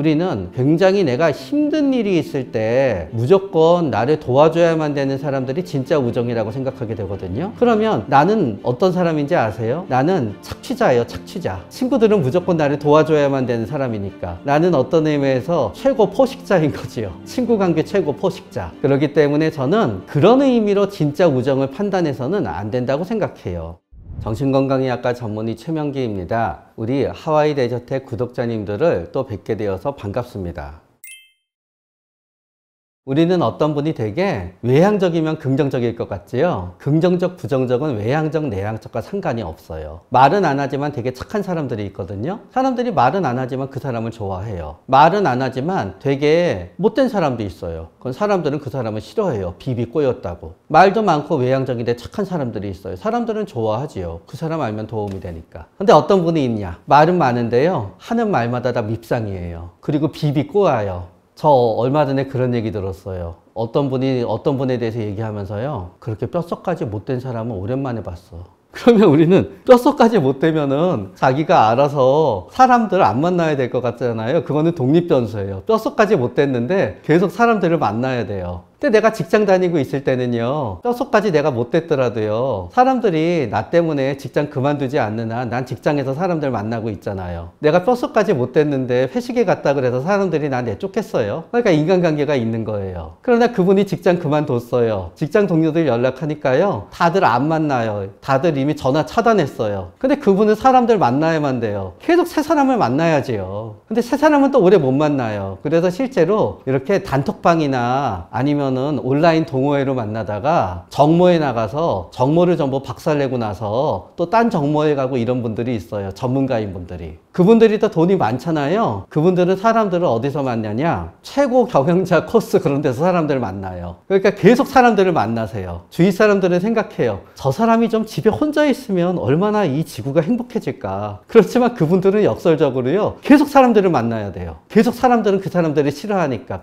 우리는 굉장히 내가 힘든 일이 있을 때 무조건 나를 도와줘야만 되는 사람들이 진짜 우정이라고 생각하게 되거든요. 그러면 나는 어떤 사람인지 아세요? 나는 착취자예요, 착취자. 친구들은 무조건 나를 도와줘야만 되는 사람이니까. 나는 어떤 의미에서 최고 포식자인 거지요. 친구 관계 최고 포식자. 그렇기 때문에 저는 그런 의미로 진짜 우정을 판단해서는 안 된다고 생각해요. 정신건강의학과 전문의 최명기입니다. 우리 하와이 레저텍 구독자님들을 또 뵙게 되어서 반갑습니다. 우리는 어떤 분이 되게 외향적이면 긍정적일 것 같지요? 긍정적, 부정적은 외향적, 내향적과 상관이 없어요. 말은 안 하지만 되게 착한 사람들이 있거든요. 사람들이 말은 안 하지만 그 사람을 좋아해요. 말은 안 하지만 되게 못된 사람도 있어요. 그건 사람들은 그 사람을 싫어해요. 비비 꼬였다고. 말도 많고 외향적인데 착한 사람들이 있어요. 사람들은 좋아하지요. 그 사람 알면 도움이 되니까. 근데 어떤 분이 있냐? 말은 많은데요. 하는 말마다 다 밉상이에요. 그리고 비비 꼬아요. 저 얼마 전에 그런 얘기 들었어요. 어떤 분이 어떤 분에 대해서 얘기하면서요. 그렇게 뼛속까지 못된 사람은 오랜만에 봤어. 그러면 우리는 뼛속까지 못 되면은 자기가 알아서 사람들을 안 만나야 될 것 같잖아요. 그거는 독립변수예요. 뼛속까지 못 됐는데 계속 사람들을 만나야 돼요. 근데 내가 직장 다니고 있을 때는요, 뼛속까지 내가 못 됐더라도요, 사람들이 나 때문에 직장 그만두지 않는 한 난 직장에서 사람들 만나고 있잖아요. 내가 뼛속까지 못 됐는데 회식에 갔다 그래서 사람들이 나 내쫓겠어요? 그러니까 인간관계가 있는 거예요. 그러나 그분이 직장 그만뒀어요. 직장 동료들 연락하니까요, 다들 안 만나요. 다들 이미 전화 차단했어요. 근데 그분은 사람들 만나야만 돼요. 계속 새 사람을 만나야지요. 근데 새 사람은 또 오래 못 만나요. 그래서 실제로 이렇게 단톡방이나 아니면 온라인 동호회로 만나다가 정모에 나가서 정모를 전부 박살내고 나서 또 딴 정모에 가고 이런 분들이 있어요. 전문가인 분들이. 그분들이 더 돈이 많잖아요. 그분들은 사람들을 어디서 만나냐? 최고 경영자 코스 그런 데서 사람들을 만나요. 그러니까 계속 사람들을 만나세요. 주위 사람들은 생각해요. 저 사람이 좀 집에 혼자 있으면 얼마나 이 지구가 행복해질까. 그렇지만 그분들은 역설적으로요. 계속 사람들을 만나야 돼요. 계속 사람들은 그 사람들을 싫어하니까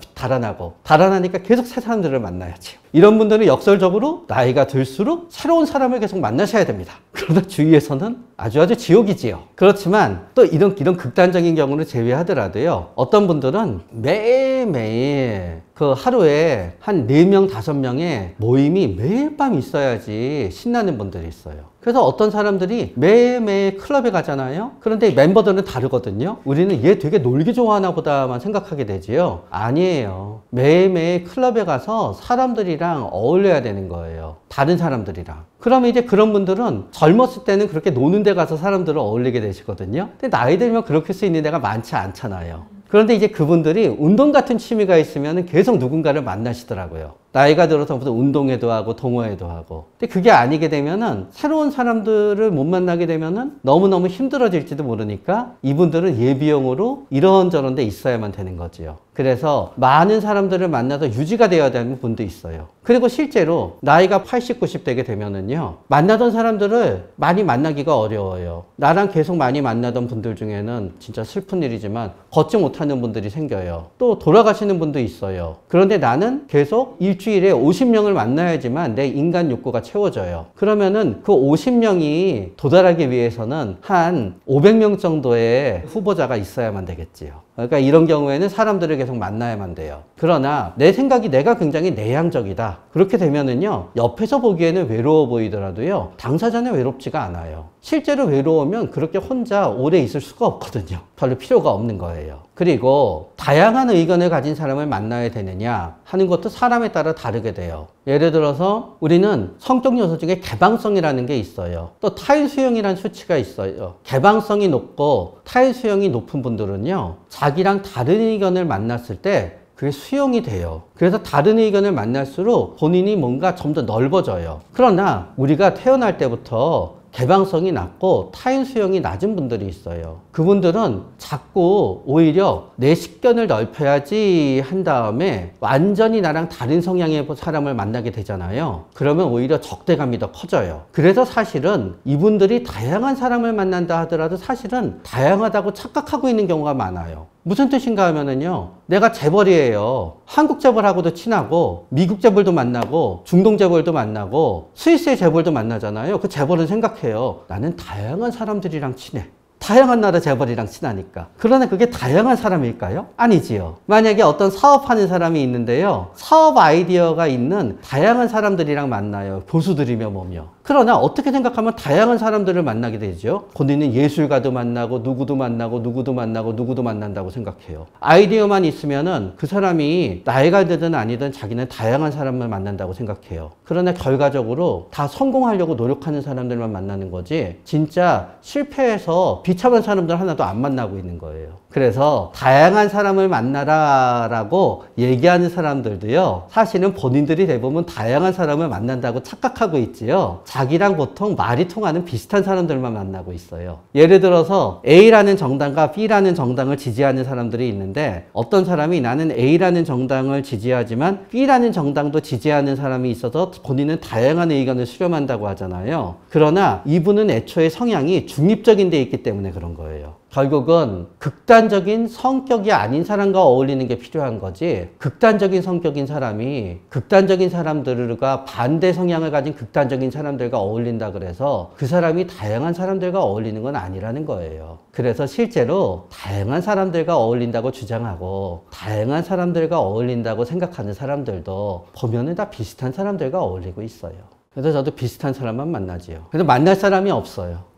달아나니까 계속 새 사람들을 만나야지. 이런 분들은 역설적으로 나이가 들수록 새로운 사람을 계속 만나셔야 됩니다. 그러다 주위에서는 아주 지옥이지요. 그렇지만 또 이런 극단적인 경우를 제외하더라도요. 어떤 분들은 매일매일 그 하루에 한 4명, 5명의 모임이 매일 밤 있어야지 신나는 분들이 있어요. 그래서 어떤 사람들이 매일매일 클럽에 가잖아요. 그런데 멤버들은 다르거든요. 우리는 얘 되게 놀기 좋아하나 보다만 생각하게 되지요. 아니에요. 매일매일 클럽에 가서 사람들이랑 어울려야 되는 거예요. 다른 사람들이랑. 그러면 이제 그런 분들은 젊었을 때는 그렇게 노는 데 가서 사람들을 어울리게 되시거든요. 근데 나이 들면 그렇게 할 수 있는 데가 많지 않잖아요. 그런데 이제 그분들이 운동 같은 취미가 있으면 계속 누군가를 만나시더라고요. 나이가 들어서 무슨 운동회도 하고 동호회도 하고. 근데 그게 아니게 되면은 새로운 사람들을 못 만나게 되면은 너무너무 힘들어질지도 모르니까 이분들은 예비용으로 이런저런 데 있어야만 되는 거지요. 그래서 많은 사람들을 만나서 유지가 되어야 되는 분도 있어요. 그리고 실제로 나이가 80, 90 되게 되면은요, 만나던 사람들을 많이 만나기가 어려워요. 나랑 계속 많이 만나던 분들 중에는 진짜 슬픈 일이지만 걷지 못하는 분들이 생겨요. 또 돌아가시는 분도 있어요. 그런데 나는 계속 일주일에 50명을 만나야지만 내 인간 욕구가 채워져요. 그러면은 그 50명이 도달하기 위해서는 한 500명 정도의 후보자가 있어야만 되겠지요. 그러니까 이런 경우에는 사람들을 계속 만나야만 돼요. 그러나 내 생각이 내가 굉장히 내향적이다. 그렇게 되면은요, 옆에서 보기에는 외로워 보이더라도요, 당사자는 외롭지가 않아요. 실제로 외로우면 그렇게 혼자 오래 있을 수가 없거든요. 별로 필요가 없는 거예요. 그리고 다양한 의견을 가진 사람을 만나야 되느냐 하는 것도 사람에 따라 다르게 돼요. 예를 들어서 우리는 성적 요소 중에 개방성이라는 게 있어요. 또 타일 수용이라는 수치가 있어요. 개방성이 높고 타일 수용이 높은 분들은요, 자기랑 다른 의견을 만났을 때 그게 수용이 돼요. 그래서 다른 의견을 만날수록 본인이 뭔가 좀 더 넓어져요. 그러나 우리가 태어날 때부터 개방성이 낮고 타인 수용이 낮은 분들이 있어요. 그분들은 자꾸 오히려 내 식견을 넓혀야지 한 다음에 완전히 나랑 다른 성향의 사람을 만나게 되잖아요. 그러면 오히려 적대감이 더 커져요. 그래서 사실은 이분들이 다양한 사람을 만난다 하더라도 사실은 다양하다고 착각하고 있는 경우가 많아요. 무슨 뜻인가 하면은요, 내가 재벌이에요. 한국 재벌하고도 친하고 미국 재벌도 만나고 중동 재벌도 만나고 스위스의 재벌도 만나잖아요. 그 재벌은 생각해요. 나는 다양한 사람들이랑 친해. 다양한 나라 재벌이랑 친하니까. 그러나 그게 다양한 사람일까요? 아니지요. 만약에 어떤 사업하는 사람이 있는데요. 사업 아이디어가 있는 다양한 사람들이랑 만나요. 교수들이며 뭐며. 그러나 어떻게 생각하면 다양한 사람들을 만나게 되죠. 본인은 예술가도 만나고 누구도 만나고 누구도 만나고 누구도 만난다고 생각해요. 아이디어만 있으면은 그 사람이 나이가 되든 아니든 자기는 다양한 사람을 만난다고 생각해요. 그러나 결과적으로 다 성공하려고 노력하는 사람들만 만나는 거지 진짜 실패해서 비참한 사람들 하나도 안 만나고 있는 거예요. 그래서 다양한 사람을 만나라라고 얘기하는 사람들도요. 사실은 본인들이 대부분 다양한 사람을 만난다고 착각하고 있지요. 자기랑 보통 말이 통하는 비슷한 사람들만 만나고 있어요. 예를 들어서 A라는 정당과 B라는 정당을 지지하는 사람들이 있는데 어떤 사람이 나는 A라는 정당을 지지하지만 B라는 정당도 지지하는 사람이 있어서 본인은 다양한 의견을 수렴한다고 하잖아요. 그러나 이분은 애초에 성향이 중립적인 데 있기 때문에 그런 거예요. 결국은 극단적인 성격이 아닌 사람과 어울리는 게 필요한 거지 극단적인 성격인 사람이 극단적인 사람들과 반대 성향을 가진 극단적인 사람들과 어울린다 그래서 그 사람이 다양한 사람들과 어울리는 건 아니라는 거예요. 그래서 실제로 다양한 사람들과 어울린다고 주장하고 다양한 사람들과 어울린다고 생각하는 사람들도 보면은 다 비슷한 사람들과 어울리고 있어요. 그래서 저도 비슷한 사람만 만나지요. 그래서 만날 사람이 없어요.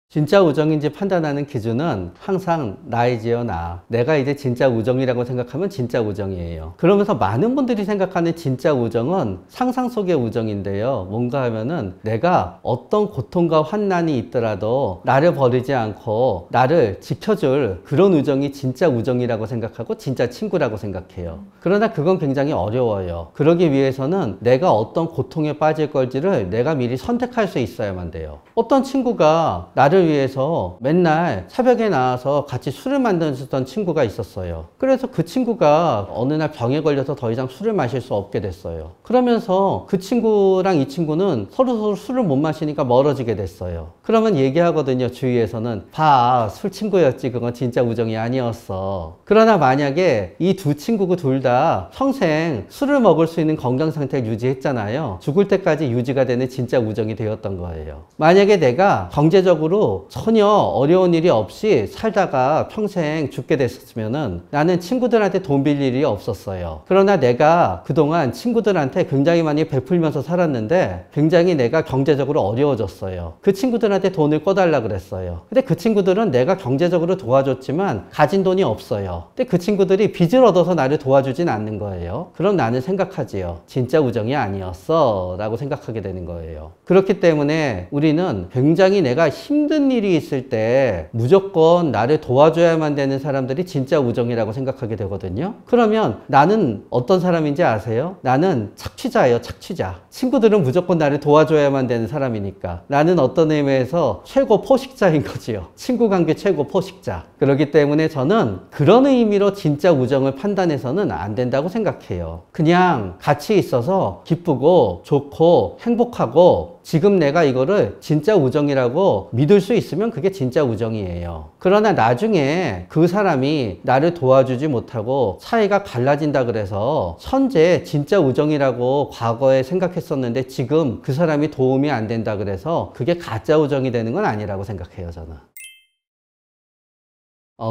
진짜 우정인지 판단하는 기준은 항상 나이지요, 나. 내가 이제 진짜 우정이라고 생각하면 진짜 우정이에요. 그러면서 많은 분들이 생각하는 진짜 우정은 상상 속의 우정인데요. 뭔가 하면은 내가 어떤 고통과 환난이 있더라도 나를 버리지 않고 나를 지켜줄 그런 우정이 진짜 우정이라고 생각하고 진짜 친구라고 생각해요. 그러나 그건 굉장히 어려워요. 그러기 위해서는 내가 어떤 고통에 빠질 걸지를 내가 미리 선택할 수 있어야만 돼요. 어떤 친구가 나를 위해서 맨날 새벽에 나와서 같이 술을 만드던 친구가 있었어요. 그래서 그 친구가 어느 날 병에 걸려서 더 이상 술을 마실 수 없게 됐어요. 그러면서 그 친구랑 이 친구는 서로 술을 못 마시니까 멀어지게 됐어요. 그러면 얘기하거든요. 주위에서는 봐, 술 친구였지 그건 진짜 우정이 아니었어. 그러나 만약에 이 두 친구가 둘 다 평생 술을 먹을 수 있는 건강 상태를 유지했잖아요. 죽을 때까지 유지가 되는 진짜 우정이 되었던 거예요. 만약에 내가 경제적으로 전혀 어려운 일이 없이 살다가 평생 죽게 됐으면은 나는 친구들한테 돈 빌릴 일이 없었어요. 그러나 내가 그동안 친구들한테 굉장히 많이 베풀면서 살았는데 굉장히 내가 경제적으로 어려워졌어요. 그 친구들한테 돈을 꿔달라 그랬어요. 근데 그 친구들은 내가 경제적으로 도와줬지만 가진 돈이 없어요. 근데 그 친구들이 빚을 얻어서 나를 도와주진 않는 거예요. 그럼 나는 생각하지요. 진짜 우정이 아니었어 라고 생각하게 되는 거예요. 그렇기 때문에 우리는 굉장히 내가 힘든 일이 있을 때 무조건 나를 도와줘야만 되는 사람들이 진짜 우정이라고 생각하게 되거든요. 그러면 나는 어떤 사람인지 아세요? 나는 착취자예요. 착취자. 친구들은 무조건 나를 도와줘야만 되는 사람이니까 나는 어떤 의미에서 최고 포식자인 거지요. 친구 관계 최고 포식자. 그렇기 때문에 저는 그런 의미로 진짜 우정을 판단해서는 안 된다고 생각해요. 그냥 같이 있어서 기쁘고 좋고 행복하고 지금 내가 이거를 진짜 우정이라고 믿을 수 있으면 그게 진짜 우정이에요. 그러나 나중에 그 사람이 나를 도와주지 못하고 사이가 갈라진다 그래서 현재 진짜 우정이라고 과거에 생각했었는데 지금 그 사람이 도움이 안 된다 그래서 그게 가짜 우정이 되는 건 아니라고 생각해요, 저는.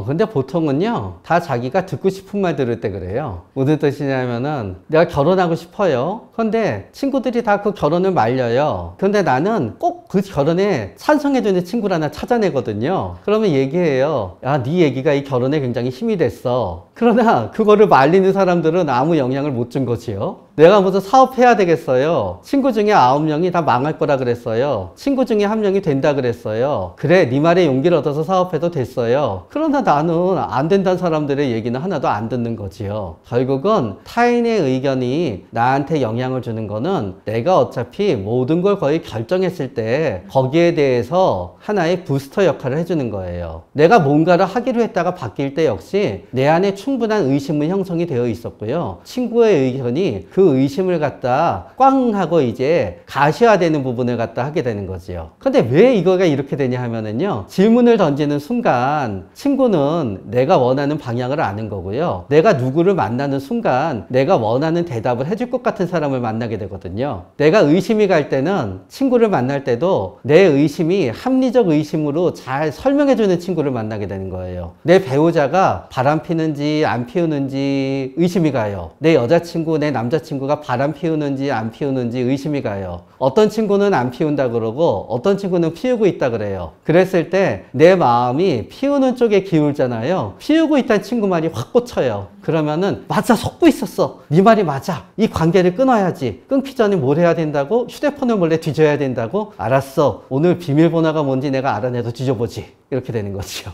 근데 보통은요, 다 자기가 듣고 싶은 말 들을 때 그래요. 무슨 뜻이냐면은, 내가 결혼하고 싶어요. 근데 친구들이 다 그 결혼을 말려요. 근데 나는 꼭 그 결혼에 찬성해주는 친구를 하나 찾아내거든요. 그러면 얘기해요. 야, 네 얘기가 이 결혼에 굉장히 힘이 됐어. 그러나 그거를 말리는 사람들은 아무 영향을 못 준 거지요. 내가 무슨 사업해야 되겠어요. 친구 중에 9명이 다 망할 거라 그랬어요. 친구 중에 1명이 된다 그랬어요. 그래, 네 말에 용기를 얻어서 사업해도 됐어요. 그러나 나는 안 된다는 사람들의 얘기는 하나도 안 듣는 거지요. 결국은 타인의 의견이 나한테 영향을 주는 거는 내가 어차피 모든 걸 거의 결정했을 때 거기에 대해서 하나의 부스터 역할을 해주는 거예요. 내가 뭔가를 하기로 했다가 바뀔 때 역시 내 안에 충분한 의심은 형성이 되어 있었고요. 친구의 의견이 그 그 의심을 갖다 꽝 하고 이제 가시화되는 부분을 갖다 하게 되는 거지요. 근데 왜 이거가 이렇게 되냐 하면은요, 질문을 던지는 순간 친구는 내가 원하는 방향을 아는 거고요, 내가 누구를 만나는 순간 내가 원하는 대답을 해줄 것 같은 사람을 만나게 되거든요. 내가 의심이 갈 때는 친구를 만날 때도 내 의심이 합리적 의심으로 잘 설명해주는 친구를 만나게 되는 거예요. 내 배우자가 바람 피는지 안 피우는지 의심이 가요. 내 여자친구, 내 남자친구가 바람 피우는지 안 피우는지 의심이 가요. 어떤 친구는 안 피운다 그러고 어떤 친구는 피우고 있다 그래요. 그랬을 때 내 마음이 피우는 쪽에 기울잖아요. 피우고 있다는 친구 말이 확 꽂혀요. 그러면은 맞아, 속고 있었어, 네 말이 맞아, 이 관계를 끊어야지, 끊기 전에 뭘 해야 된다고? 휴대폰을 몰래 뒤져야 된다고? 알았어, 오늘 비밀번호가 뭔지 내가 알아내서 뒤져보지. 이렇게 되는 거죠.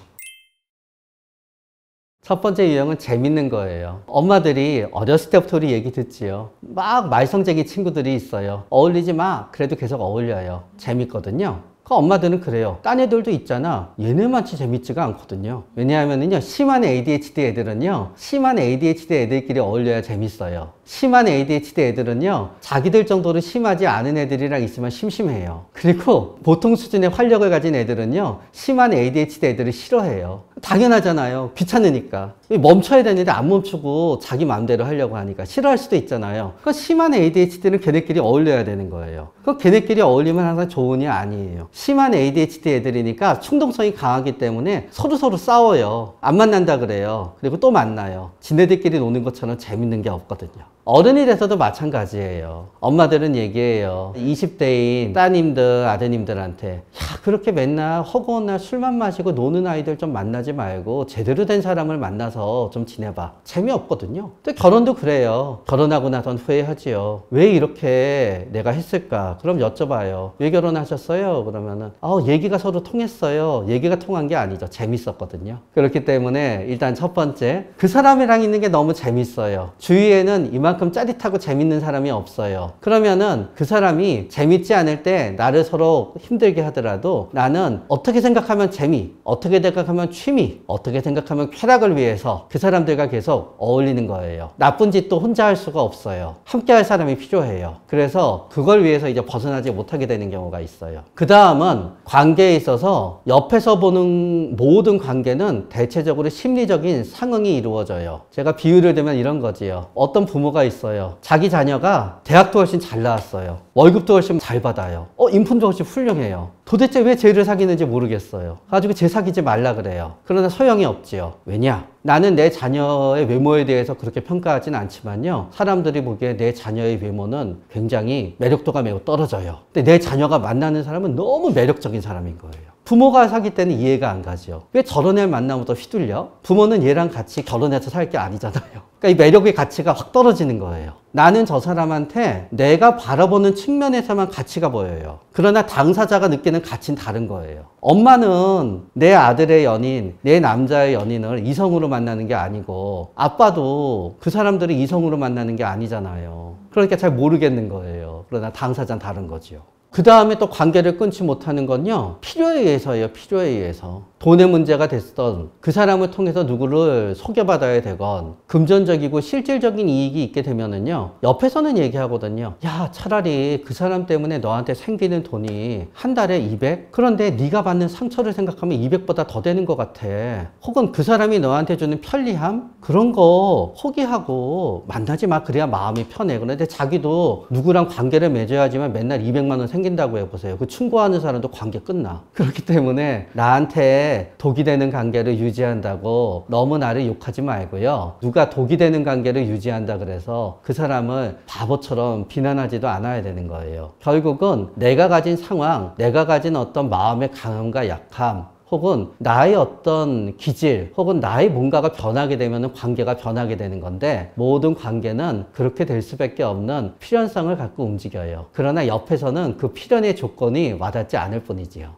첫 번째 유형은 재밌는 거예요. 엄마들이 어렸을 때부터 우리 얘기 듣지요. 막 말썽쟁이 친구들이 있어요. 어울리지 마. 그래도 계속 어울려요. 재밌거든요. 그 엄마들은 그래요. 딴 애들도 있잖아. 얘네만치 재밌지가 않거든요. 왜냐하면요, 심한 ADHD 애들은요, 심한 ADHD 애들끼리 어울려야 재밌어요. 심한 ADHD 애들은요, 자기들 정도로 심하지 않은 애들이랑 있으면 심심해요. 그리고 보통 수준의 활력을 가진 애들은요, 심한 ADHD 애들을 싫어해요. 당연하잖아요. 귀찮으니까. 멈춰야 되는데 안 멈추고 자기 마음대로 하려고 하니까 싫어할 수도 있잖아요. 그 심한 ADHD는 걔네끼리 어울려야 되는 거예요. 그 걔네끼리 어울리면 항상 좋은이 아니에요. 심한 ADHD 애들이니까 충동성이 강하기 때문에 서로 싸워요. 안 만난다 그래요. 그리고 또 만나요. 지네들끼리 노는 것처럼 재밌는 게 없거든요. 어른이 돼서도 마찬가지예요. 엄마들은 얘기해요. 20대인 따님들, 아드님들한테, 야, 그렇게 맨날 허구한 날 술만 마시고 노는 아이들 좀 만나지 말고 제대로 된 사람을 만나서 좀 지내봐. 재미없거든요. 근데 결혼도 그래요. 결혼하고 나선 후회하지요. 왜 이렇게 내가 했을까? 그럼 여쭤봐요. 왜 결혼하셨어요? 그러면은 얘기가 서로 통했어요. 얘기가 통한 게 아니죠. 재밌었거든요. 그렇기 때문에 일단 첫 번째, 그 사람이랑 있는 게 너무 재밌어요. 주위에는 이만큼 짜릿하고 재밌는 사람이 없어요. 그러면은 그 사람이 재밌지 않을 때 나를 서로 힘들게 하더라도 나는 어떻게 생각하면 재미, 어떻게 생각하면 취미, 어떻게 생각하면 쾌락을 위해서 그 사람들과 계속 어울리는 거예요. 나쁜 짓도 혼자 할 수가 없어요. 함께 할 사람이 필요해요. 그래서 그걸 위해서 이제 벗어나지 못하게 되는 경우가 있어요. 그 다음은 관계에 있어서 옆에서 보는 모든 관계는 대체적으로 심리적인 상응이 이루어져요. 제가 비유를 들면 이런 거지요. 어떤 부모가 있어요. 자기 자녀가 대학도 훨씬 잘 나왔어요. 월급도 훨씬 잘 받아요. 인품도 훨씬 훌륭해요. 도대체 왜 쟤를 사귀는지 모르겠어요. 가지고 쟤 사귀지 말라 그래요. 그러나 소용이 없지요. 왜냐? 나는 내 자녀의 외모에 대해서 그렇게 평가하진 않지만요, 사람들이 보기에 내 자녀의 외모는 굉장히 매력도가 매우 떨어져요. 근데 내 자녀가 만나는 사람은 너무 매력적인 사람인 거예요. 부모가 사귈 때는 이해가 안 가죠. 왜 저런 애 만나면 더 휘둘려? 부모는 얘랑 같이 결혼해서 살 게 아니잖아요. 그러니까 이 매력의 가치가 확 떨어지는 거예요. 나는 저 사람한테 내가 바라보는 측면에서만 가치가 보여요. 그러나 당사자가 느끼는 가치는 다른 거예요. 엄마는 내 아들의 연인, 내 남자의 연인을 이성으로 만나는 게 아니고, 아빠도 그 사람들을 이성으로 만나는 게 아니잖아요. 그러니까 잘 모르겠는 거예요. 그러나 당사자는 다른 거죠. 그 다음에 또 관계를 끊지 못하는 건요, 필요에 의해서예요. 필요에 의해서. 돈의 문제가 됐던 그 사람을 통해서 누구를 소개받아야 되건 금전적이고 실질적인 이익이 있게 되면은요, 옆에서는 얘기하거든요. 야, 차라리 그 사람 때문에 너한테 생기는 돈이 한 달에 200? 그런데 네가 받는 상처를 생각하면 200보다 더 되는 것 같아. 혹은 그 사람이 너한테 주는 편리함? 그런 거 포기하고 만나지 마. 그래야 마음이 편해. 그런데 자기도 누구랑 관계를 맺어야지만 맨날 200만 원 생긴다고 해보세요. 그 충고하는 사람도 관계 끝나. 그렇기 때문에 나한테 독이 되는 관계를 유지한다고 너무 나를 욕하지 말고요. 누가 독이 되는 관계를 유지한다 그래서 그 사람을 바보처럼 비난하지도 않아야 되는 거예요. 결국은 내가 가진 상황, 내가 가진 어떤 마음의 강함과 약함, 혹은 나의 어떤 기질, 혹은 나의 뭔가가 변하게 되면 관계가 변하게 되는 건데, 모든 관계는 그렇게 될 수밖에 없는 필연성을 갖고 움직여요. 그러나 옆에서는 그 필연의 조건이 와닿지 않을 뿐이지요.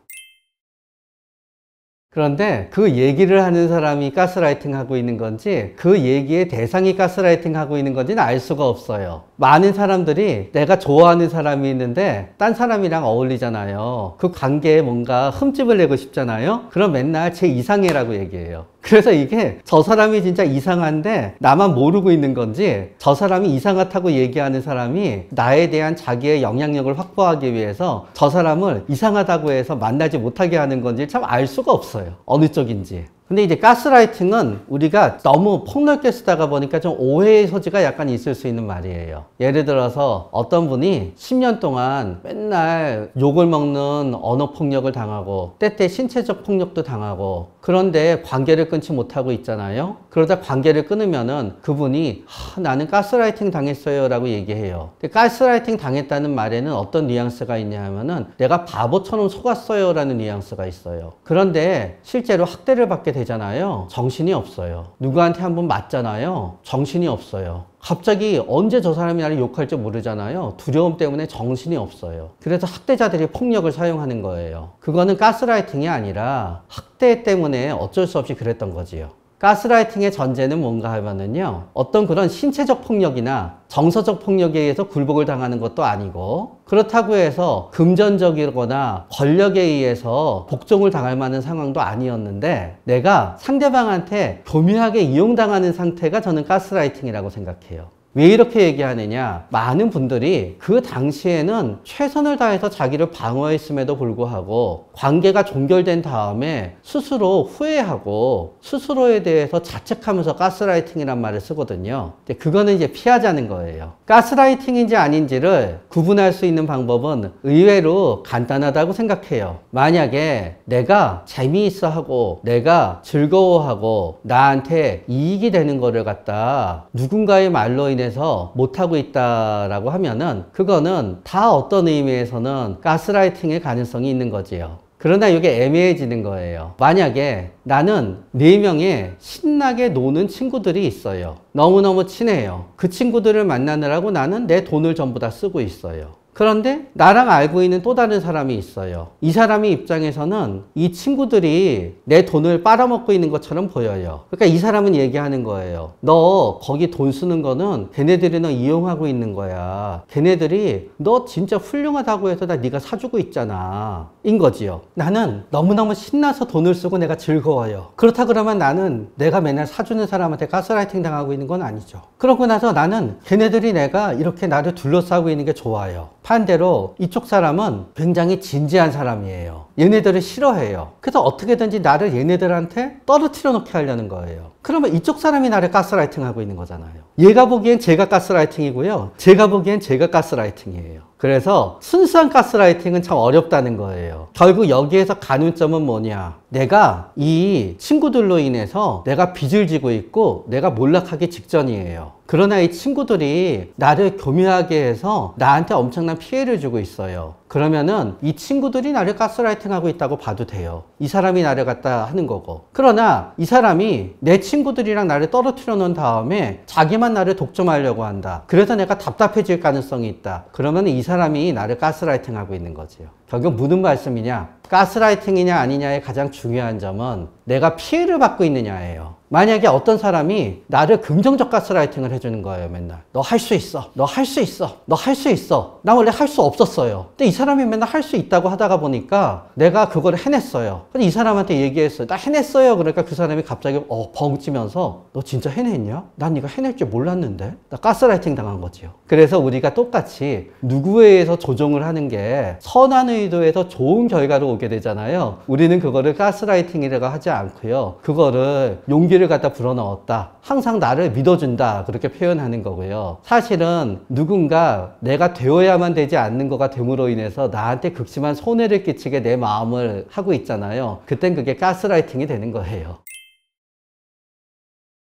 그런데 그 얘기를 하는 사람이 가스라이팅 하고 있는 건지, 그 얘기의 대상이 가스라이팅 하고 있는 건지는 알 수가 없어요. 많은 사람들이 내가 좋아하는 사람이 있는데 딴 사람이랑 어울리잖아요. 그 관계에 뭔가 흠집을 내고 싶잖아요. 그럼 맨날 제 이상해라고 얘기해요. 그래서 이게 저 사람이 진짜 이상한데 나만 모르고 있는 건지, 저 사람이 이상하다고 얘기하는 사람이 나에 대한 자기의 영향력을 확보하기 위해서 저 사람을 이상하다고 해서 만나지 못하게 하는 건지 참 알 수가 없어요. 어느 쪽인지. 근데 이제 가스라이팅은 우리가 너무 폭넓게 쓰다가 보니까 좀 오해의 소지가 약간 있을 수 있는 말이에요. 예를 들어서 어떤 분이 10년 동안 맨날 욕을 먹는 언어 폭력을 당하고 때때 신체적 폭력도 당하고, 그런데 관계를 끊지 못하고 있잖아요. 그러다 관계를 끊으면은 그분이 나는 가스라이팅 당했어요 라고 얘기해요. 근데 가스라이팅 당했다는 말에는 어떤 뉘앙스가 있냐 하면은 내가 바보처럼 속았어요 라는 뉘앙스가 있어요. 그런데 실제로 학대를 받게 되잖아요. 정신이 없어요. 누구한테 한번 맞잖아요. 정신이 없어요. 갑자기 언제 저 사람이 나를 욕할지 모르잖아요. 두려움 때문에 정신이 없어요. 그래서 학대자들이 폭력을 사용하는 거예요. 그거는 가스라이팅이 아니라 학대 때문에 어쩔 수 없이 그랬던 거지요. 가스라이팅의 전제는 뭔가 하면은요, 어떤 그런 신체적 폭력이나 정서적 폭력에 의해서 굴복을 당하는 것도 아니고, 그렇다고 해서 금전적이거나 권력에 의해서 복종을 당할 만한 상황도 아니었는데, 내가 상대방한테 교묘하게 이용당하는 상태가 저는 가스라이팅이라고 생각해요. 왜 이렇게 얘기하느냐? 많은 분들이 그 당시에는 최선을 다해서 자기를 방어했음에도 불구하고 관계가 종결된 다음에 스스로 후회하고 스스로에 대해서 자책하면서 가스라이팅이란 말을 쓰거든요. 근데 그거는 이제 피하자는 거예요. 가스라이팅인지 아닌지를 구분할 수 있는 방법은 의외로 간단하다고 생각해요. 만약에 내가 재미있어 하고 내가 즐거워하고 나한테 이익이 되는 거를 갖다 누군가의 말로 인해서 못하고 있다라고 하면은 그거는 다 어떤 의미에서는 가스라이팅의 가능성이 있는 거지요. 그러나 이게 애매해지는 거예요. 만약에 나는 4명의 신나게 노는 친구들이 있어요. 너무너무 친해요. 그 친구들을 만나느라고 나는 내 돈을 전부 다 쓰고 있어요. 그런데 나랑 알고 있는 또 다른 사람이 있어요. 이 사람의 입장에서는 이 친구들이 내 돈을 빨아먹고 있는 것처럼 보여요. 그러니까 이 사람은 얘기하는 거예요. 너 거기 돈 쓰는 거는 걔네들이 너 이용하고 있는 거야. 걔네들이 너 진짜 훌륭하다고 해서 나 네가 사주고 있잖아. 인 거지요. 나는 너무너무 신나서 돈을 쓰고 내가 즐거워요. 그렇다 그러면 나는 내가 맨날 사주는 사람한테 가스라이팅 당하고 있는 건 아니죠. 그러고 나서 나는 걔네들이 내가 이렇게 나를 둘러싸고 있는 게 좋아요. 반대로 이쪽 사람은 굉장히 진지한 사람이에요. 얘네들을 싫어해요. 그래서 어떻게든지 나를 얘네들한테 떨어뜨려 놓게 하려는 거예요. 그러면 이쪽 사람이 나를 가스라이팅 하고 있는 거잖아요. 얘가 보기엔 제가 가스라이팅이고요. 제가 보기엔 제가 가스라이팅이에요. 그래서 순수한 가스라이팅은 참 어렵다는 거예요. 결국 여기에서 가능점은 뭐냐? 내가 이 친구들로 인해서 내가 빚을 지고 있고 내가 몰락하기 직전이에요. 그러나 이 친구들이 나를 교묘하게 해서 나한테 엄청난 피해를 주고 있어요. 그러면은 이 친구들이 나를 가스라이팅 하고 있다고 봐도 돼요. 이 사람이 나를 갖다 하는 거고. 그러나 이 사람이 내 친구들이랑 나를 떨어뜨려 놓은 다음에 자기만 나를 독점하려고 한다. 그래서 내가 답답해질 가능성이 있다. 그러면 이 사람이 나를 가스라이팅 하고 있는 거지요. 결국 무슨 말씀이냐? 가스라이팅이냐 아니냐의 가장 중요한 점은 내가 피해를 받고 있느냐예요. 만약에 어떤 사람이 나를 긍정적 가스라이팅을 해주는 거예요. 맨날 너 할 수 있어, 너 할 수 있어, 너 할 수 있어. 나 원래 할 수 없었어요. 근데 이 사람이 맨날 할 수 있다고 하다가 보니까 내가 그걸 해냈어요. 근데 이 사람한테 얘기했어요. 나 해냈어요. 그러니까 그 사람이 갑자기 벙찌면서 너 진짜 해냈냐? 난 네가 해낼 줄 몰랐는데. 나 가스라이팅 당한 거지요. 그래서 우리가 똑같이 누구에 의해서 조종을 하는 게 선한 의도에서 좋은 결과로 오게 되잖아요. 우리는 그거를 가스라이팅이라고 하지 않고요. 그거를 용기를 갖다 불어넣었다. 항상 나를 믿어준다. 그렇게 표현하는 거고요. 사실은 누군가 내가 되어야만 되지 않는 거가 됨으로 인해서 나한테 극심한 손해를 끼치게 내 마음을 하고 있잖아요. 그땐 그게 가스라이팅이 되는 거예요.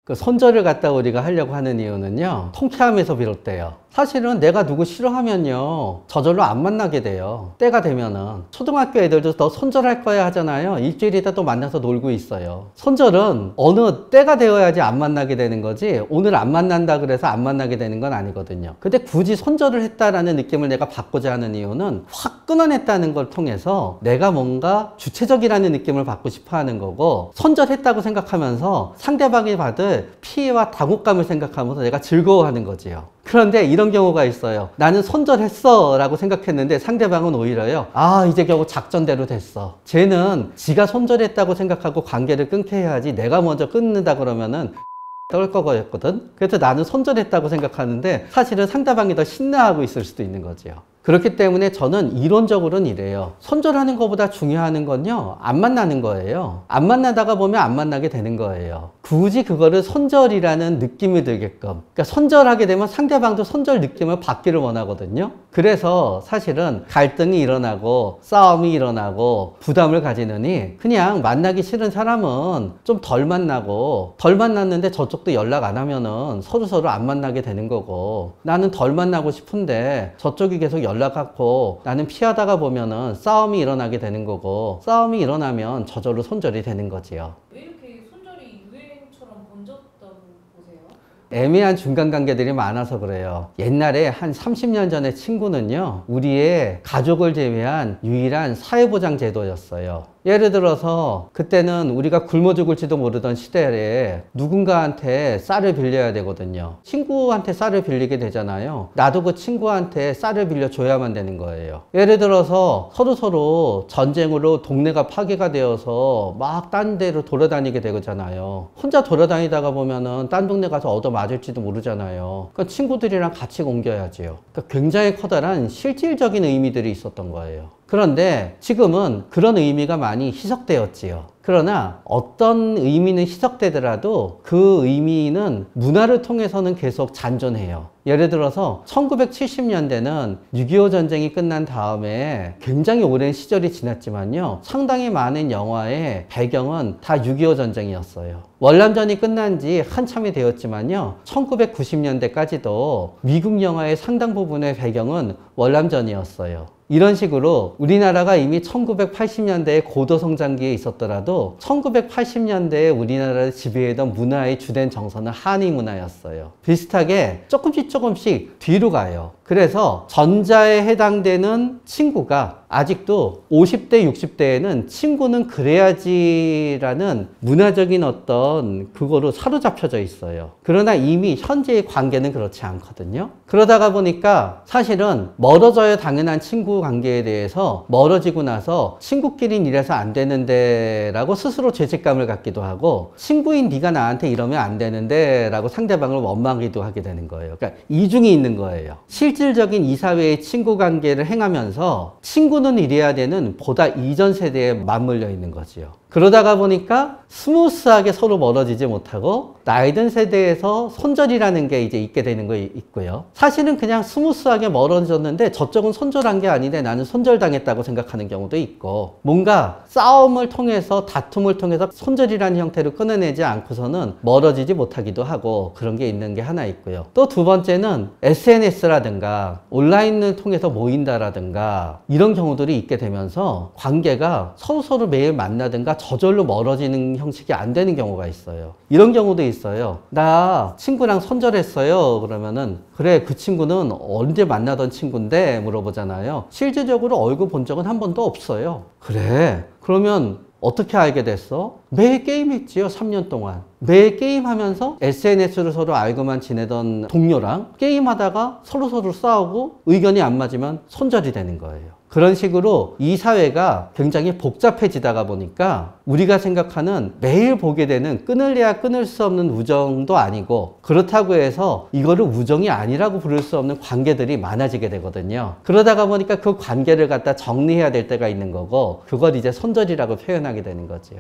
그 손절을 갖다 우리가 하려고 하는 이유는요, 통쾌함에서 비롯돼요. 사실은 내가 누구 싫어하면요 저절로 안 만나게 돼요. 때가 되면은 초등학교 애들도 너 손절할 거야 하잖아요. 일주일 있다 또 만나서 놀고 있어요. 손절은 어느 때가 되어야지 안 만나게 되는 거지 오늘 안 만난다 그래서 안 만나게 되는 건 아니거든요. 근데 굳이 손절을 했다라는 느낌을 내가 받고자 하는 이유는 확 끊어냈다는 걸 통해서 내가 뭔가 주체적이라는 느낌을 받고 싶어 하는 거고, 손절했다고 생각하면서 상대방이 받을 피해와 당혹감을 생각하면서 내가 즐거워하는 거지요. 그런데 이런 경우가 있어요. 나는 손절했어 라고 생각했는데 상대방은 오히려요. 아, 이제 겨우 작전대로 됐어. 쟤는 지가 손절했다고 생각하고 관계를 끊게 해야지 내가 먼저 끊는다 그러면은 떨 거였거든. 그래서 나는 손절했다고 생각하는데 사실은 상대방이 더 신나하고 있을 수도 있는 거죠. 그렇기 때문에 저는 이론적으로는 이래요. 손절하는 것보다 중요한 건요, 안 만나는 거예요. 안 만나다가 보면 안 만나게 되는 거예요. 굳이 그거를 손절이라는 느낌이 들게끔. 그러니까 손절하게 되면 상대방도 손절 느낌을 받기를 원하거든요. 그래서 사실은 갈등이 일어나고 싸움이 일어나고 부담을 가지느니 그냥 만나기 싫은 사람은 좀 덜 만나고, 덜 만났는데 저쪽도 연락 안 하면은 서로 안 만나게 되는 거고, 나는 덜 만나고 싶은데 저쪽이 계속 연락하고 나는 피하다가 보면은 싸움이 일어나게 되는 거고, 싸움이 일어나면 저절로 손절이 되는 거지요. 왜 이렇게 손절이 유행처럼 번졌다고 보세요? 애매한 중간 관계들이 많아서 그래요. 옛날에 한 30년 전에 친구는요, 우리의 가족을 제외한 유일한 사회보장 제도였어요. 예를 들어서 그때는 우리가 굶어 죽을지도 모르던 시대에 누군가한테 쌀을 빌려야 되거든요. 친구한테 쌀을 빌리게 되잖아요. 나도 그 친구한테 쌀을 빌려줘야만 되는 거예요. 예를 들어서 서로 전쟁으로 동네가 파괴가 되어서 막 딴 데로 돌아다니게 되잖아요. 혼자 돌아다니다가 보면은 딴 동네 가서 얻어맞을지도 모르잖아요. 그러니까 친구들이랑 같이 옮겨야지요. 그러니까 굉장히 커다란 실질적인 의미들이 있었던 거예요. 그런데 지금은 그런 의미가 많이 희석되었지요. 그러나 어떤 의미는 희석되더라도 그 의미는 문화를 통해서는 계속 잔존해요. 예를 들어서 1970년대는 6.25 전쟁이 끝난 다음에 굉장히 오랜 시절이 지났지만요, 상당히 많은 영화의 배경은 다 6.25 전쟁이었어요. 월남전이 끝난 지 한참이 되었지만요, 1990년대까지도 미국 영화의 상당 부분의 배경은 월남전이었어요. 이런 식으로 우리나라가 이미 1980년대에 고도성장기에 있었더라도 1980년대에 우리나라를 지배했던 문화의 주된 정서는 한의 문화였어요. 비슷하게 조금씩 뒤로 가요. 그래서 전자에 해당되는 친구가 아직도 50대, 60대에는 친구는 그래야지라는 문화적인 어떤 그거로 사로잡혀져 있어요. 그러나 이미 현재의 관계는 그렇지 않거든요. 그러다가 보니까 사실은 멀어져야 당연한 친구 관계에 대해서 멀어지고 나서 친구끼리는 이래서 안 되는데 라고 스스로 죄책감을 갖기도 하고, 친구인 네가 나한테 이러면 안 되는데 라고 상대방을 원망하기도 하게 되는 거예요. 그러니까 이중이 있는 거예요. 실질적인 이 사회의 친구 관계를 행하면서 친구는 이래야 되는 보다 이전 세대에 맞물려 있는 거지요. 그러다가 보니까 스무스하게 서로 멀어지지 못하고 나이 든 세대에서 손절이라는 게 이제 있게 되는 거 있고요. 사실은 그냥 스무스하게 멀어졌는데 저쪽은 손절한 게 아닌데 나는 손절당했다고 생각하는 경우도 있고, 뭔가 싸움을 통해서 다툼을 통해서 손절이라는 형태로 끊어내지 않고서는 멀어지지 못하기도 하고, 그런 게 있는 게 하나 있고요. 또 두 번째는 SNS라든가 온라인을 통해서 모인다라든가 이런 경우들이 있게 되면서 관계가 서로 매일 만나든가 저절로 멀어지는 형식이 안 되는 경우가 있어요. 이런 경우도 있어요. 나 친구랑 손절했어요. 그러면은 그래, 그 친구는 언제 만나던 친구인데 물어보잖아요. 실질적으로 얼굴 본 적은 한 번도 없어요. 그래, 그러면 어떻게 알게 됐어? 매일 게임했지요, 3년 동안. 매일 게임하면서 SNS로 서로 알고만 지내던 동료랑 게임하다가 서로 싸우고 의견이 안 맞으면 손절이 되는 거예요. 그런 식으로 이 사회가 굉장히 복잡해지다가 보니까 우리가 생각하는 매일 보게 되는 끊을래야 끊을 수 없는 우정도 아니고, 그렇다고 해서 이거를 우정이 아니라고 부를 수 없는 관계들이 많아지게 되거든요. 그러다가 보니까 그 관계를 갖다 정리해야 될 때가 있는 거고, 그걸 이제 손절이라고 표현하게 되는 거지요.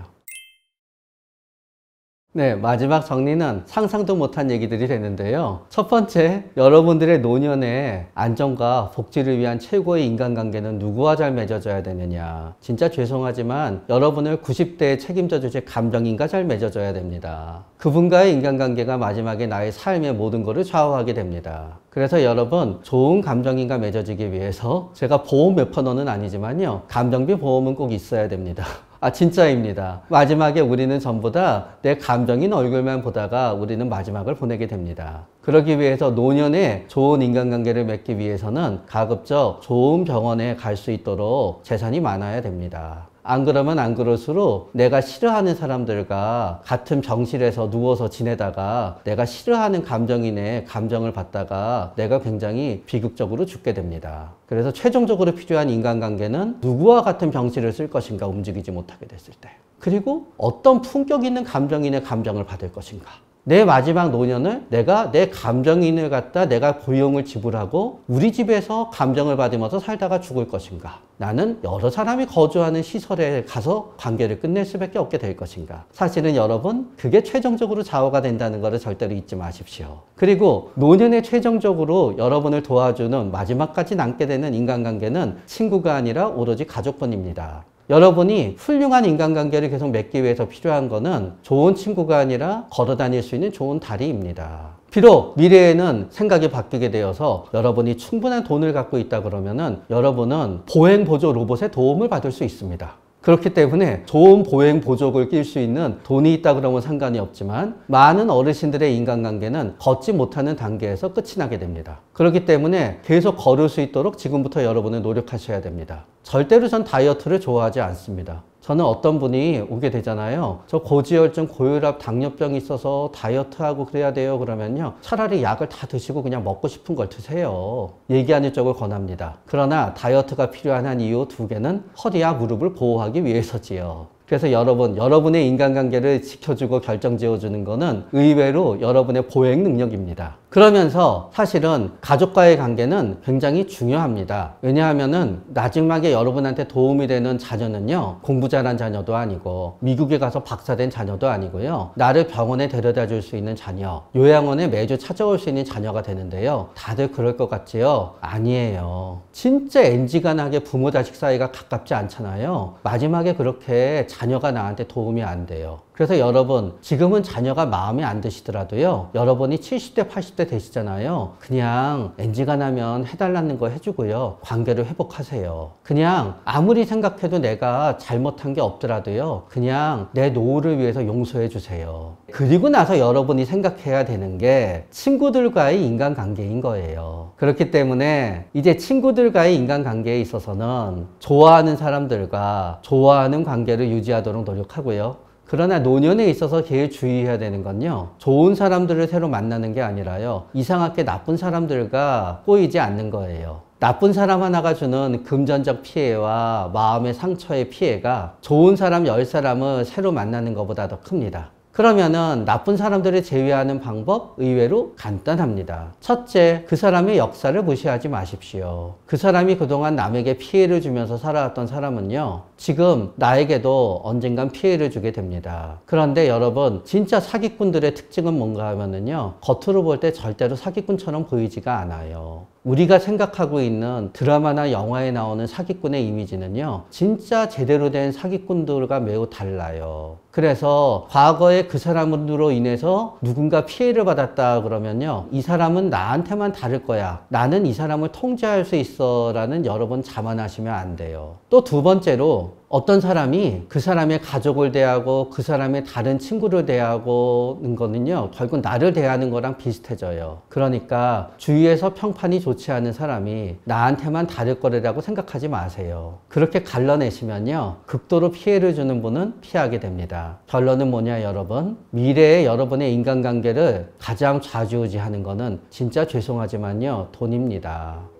네, 마지막 정리는 상상도 못한 얘기들이 되는데요. 첫 번째, 여러분들의 노년의 안정과 복지를 위한 최고의 인간관계는 누구와 잘 맺어져야 되느냐. 진짜 죄송하지만 여러분을 90대에 책임져 주실 감정인과 잘 맺어줘야 됩니다. 그분과의 인간관계가 마지막에 나의 삶의 모든 것을 좌우하게 됩니다. 그래서 여러분, 좋은 감정인과 맺어지기 위해서 제가 보험 몇 퍼너는 아니지만요, 감정비 보험은 꼭 있어야 됩니다. 진짜입니다. 마지막에 우리는 전부 다 내 감정인 얼굴만 보다가 우리는 마지막을 보내게 됩니다. 그러기 위해서 노년에 좋은 인간관계를 맺기 위해서는 가급적 좋은 병원에 갈 수 있도록 재산이 많아야 됩니다. 안 그러면 안 그럴수록 내가 싫어하는 사람들과 같은 병실에서 누워서 지내다가 내가 싫어하는 감정인의 감정을 받다가 내가 굉장히 비극적으로 죽게 됩니다. 그래서 최종적으로 필요한 인간관계는 누구와 같은 병실을 쓸 것인가, 움직이지 못하게 됐을 때. 그리고 어떤 품격 있는 감정인의 감정을 받을 것인가. 내 마지막 노년을 내가 내 감정인을 갖다 내가 고용을 지불하고 우리 집에서 감정을 받으면서 살다가 죽을 것인가. 나는 여러 사람이 거주하는 시설에 가서 관계를 끝낼 수밖에 없게 될 것인가. 사실은 여러분, 그게 최종적으로 좌우가 된다는 것을 절대로 잊지 마십시오. 그리고 노년에 최종적으로 여러분을 도와주는 마지막까지 남게 되는 인간관계는 친구가 아니라 오로지 가족뿐입니다. 여러분이 훌륭한 인간관계를 계속 맺기 위해서 필요한 것은 좋은 친구가 아니라 걸어 다닐 수 있는 좋은 다리입니다. 비록 미래에는 생각이 바뀌게 되어서 여러분이 충분한 돈을 갖고 있다 그러면은 여러분은 보행보조 로봇의 도움을 받을 수 있습니다. 그렇기 때문에 좋은 보행보조를 낄 수 있는 돈이 있다 그러면 상관이 없지만 많은 어르신들의 인간관계는 걷지 못하는 단계에서 끝이 나게 됩니다. 그렇기 때문에 계속 걸을 수 있도록 지금부터 여러분은 노력하셔야 됩니다. 절대로 전 다이어트를 좋아하지 않습니다. 저는 어떤 분이 오게 되잖아요. 저 고지혈증, 고혈압, 당뇨병이 있어서 다이어트하고 그래야 돼요. 그러면요. 차라리 약을 다 드시고 그냥 먹고 싶은 걸 드세요. 얘기하는 쪽을 권합니다. 그러나 다이어트가 필요한 한 이유 두 개는 허리와 무릎을 보호하기 위해서지요. 그래서 여러분의 인간관계를 지켜주고 결정지어주는 거는 의외로 여러분의 보행 능력입니다. 그러면서 사실은 가족과의 관계는 굉장히 중요합니다. 왜냐하면은 나중에 여러분한테 도움이 되는 자녀는요, 공부 잘한 자녀도 아니고 미국에 가서 박사된 자녀도 아니고요, 나를 병원에 데려다 줄 수 있는 자녀, 요양원에 매주 찾아올 수 있는 자녀가 되는데요. 다들 그럴 것 같지요? 아니에요. 진짜 엔지간하게 부모 자식 사이가 가깝지 않잖아요. 마지막에 그렇게 자녀가 나한테 도움이 안 돼요. 그래서 여러분, 지금은 자녀가 마음에 안 드시더라도요, 여러분이 70대, 80대 되시잖아요. 그냥 엔지가 나면 해달라는 거 해주고요, 관계를 회복하세요. 그냥 아무리 생각해도 내가 잘못한 게 없더라도요, 그냥 내 노후를 위해서 용서해 주세요. 그리고 나서 여러분이 생각해야 되는 게 친구들과의 인간관계인 거예요. 그렇기 때문에 이제 친구들과의 인간관계에 있어서는 좋아하는 사람들과 좋아하는 관계를 유지하도록 노력하고요. 그러나 노년에 있어서 제일 주의해야 되는 건요, 좋은 사람들을 새로 만나는 게 아니라요, 이상하게 나쁜 사람들과 꼬이지 않는 거예요. 나쁜 사람 하나가 주는 금전적 피해와 마음의 상처의 피해가 좋은 사람 10사람을 새로 만나는 것보다 더 큽니다. 그러면은 나쁜 사람들을 제외하는 방법 의외로 간단합니다. 첫째, 그 사람의 역사를 무시하지 마십시오. 그 사람이 그동안 남에게 피해를 주면서 살아왔던 사람은요, 지금 나에게도 언젠간 피해를 주게 됩니다. 그런데 여러분, 진짜 사기꾼들의 특징은 뭔가 하면은요, 겉으로 볼 때 절대로 사기꾼처럼 보이지가 않아요. 우리가 생각하고 있는 드라마나 영화에 나오는 사기꾼의 이미지는요, 진짜 제대로 된 사기꾼들과 매우 달라요. 그래서 과거에 그 사람으로 인해서 누군가 피해를 받았다 그러면요, 이 사람은 나한테만 다를 거야, 나는 이 사람을 통제할 수 있어 라는 여러분 자만하시면 안 돼요. 또 두 번째로, 어떤 사람이 그 사람의 가족을 대하고 그 사람의 다른 친구를 대하고는 거는요, 결국 나를 대하는 거랑 비슷해져요. 그러니까 주위에서 평판이 좋지 않은 사람이 나한테만 다를 거라고 생각하지 마세요. 그렇게 갈라내시면요, 극도로 피해를 주는 분은 피하게 됩니다. 결론은 뭐냐 여러분, 미래의 여러분의 인간관계를 가장 좌지우지하는 거는 진짜 죄송하지만요, 돈입니다.